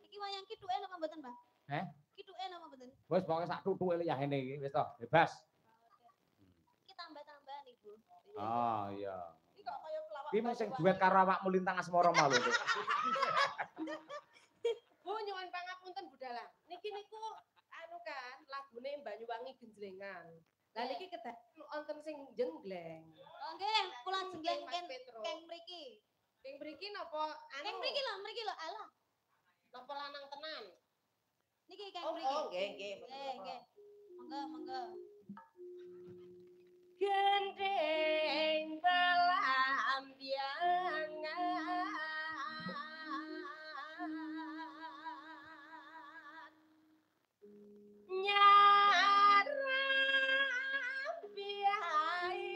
Iki wayang kithuke napa mboten, Mbah? Kithuke napa mboten? Wis pokoke sak tuthuke liyane iki wis to, bebas. Iki tambah-tambahan, Ibu. Oh iya. Iki kok kaya pelawak. Iki mung sing duet karo awakmu Lintang Asmara mau lho. Bu nyuwun pangapunten Budhalang. Niki niku anu kan lagune Banyuwangi Genjlengan. Lah niki kedah wonten sing jenggleng. Oh nggih, kula jengleng keng mriki. Keng mriki napa anu? Keng mriki lho, alah. Napa lanang tenan? Niki keng mriki. Oh nggih, nggih. Nggih. Monggo, monggo. Gendeng belambiangan nyarang biai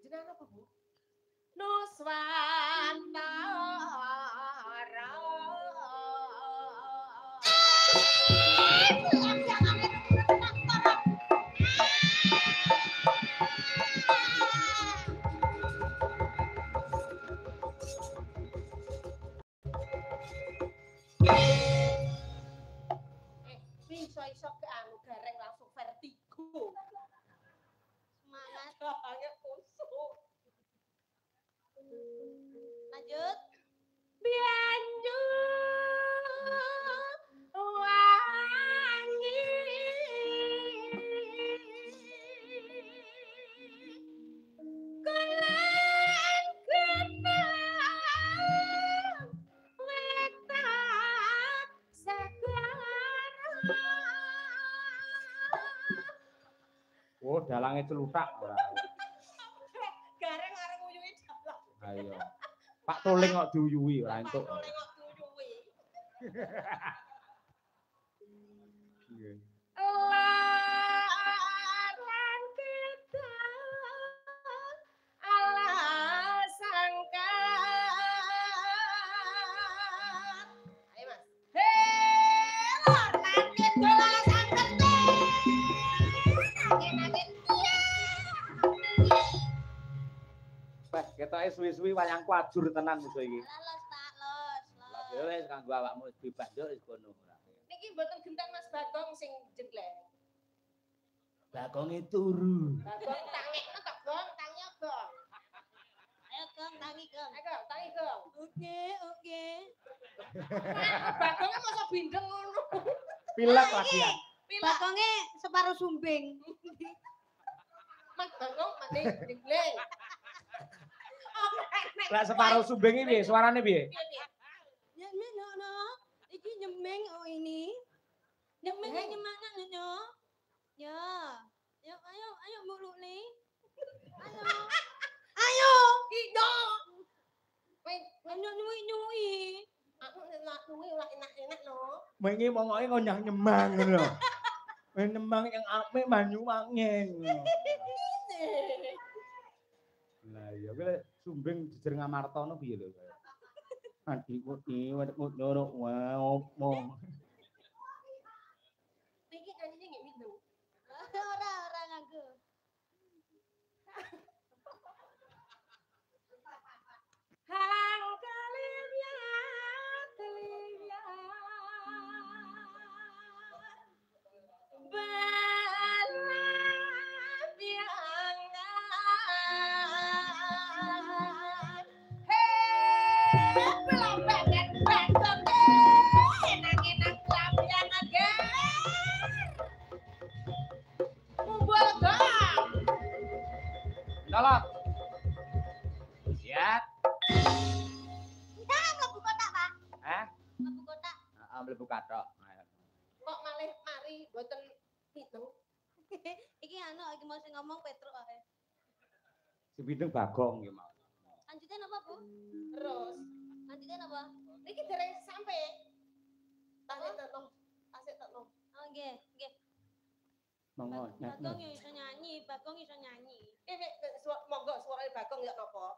jenengan apa Bu? Nuswantara iso ke anu gareng langsung vertigo. Semangat. Ayo kusuk. Lanjut. Bianju wangi kulan kenang wetan segara. Oh, dalange celutak ora. Gareng arep nguyuhi dalang. Ayo. Pak Toling kok diuyuhi ora entuk. Pak Toling kok diuyuhi. Nggih. Larang kita ala sangkat. Ayo Mas. Hei, larang kita ala sangkat. Nangin-nangin Wes ketoke suwi-suwi wayangku ajur tenan musuh iki. Los, Pak, los. Ya wis kanggo awakmu wis bebas yo wis kono. Niki mboten genteng Mas Bagong sing jenggleng. Bagonge turu. Bagong tangekno tok, Gong, tangi Gong. Ayo, Gong, tangi, Gong. Ayo, tangi Gong. Oke. Bagongnya masa bindeng ngono. Pilek lagian. Bakonge separuh sumbing. Mas Bagong mati jenggleng. Lah separuh sumbing iki piye? Suarane piye? Ya, no. Iki nyemeng oh ini. Nyemeng nyemana nyo? Ya. Ayo muluk nih. Ayo. Ido. Nyui. Aku nyui ora enak-enak no. Mengi mongoke ngonyah nyemang ngono. Nyemang yang apik Banyuwangi. Lah iya kowe sumbing jejer Ngamartana piye lho kaya. Adikku iki wedekmu ndoro wae opo. Iki nyanyinya nggih mindeng. Ora nganggo. Hang kelirnya belabiangan belum banget enak-enak belabiangan mumbul gong Dolot. Siap. Mlebu kotak, Pak. Mlebu kotak. Heeh, mlebu kathok. kok malih mari boten hitung. Iki iki mau sing ngomong Petruk ae. Si Bindeng Bagong iki mau. Lanjutnya apa, Bu? Terus Lanjutnya apa? niki dereng sampe. Tasik tenom. Oh, nggih. Monggo. Bagong iso nyanyi. Monggo suarane Bagong ya napa?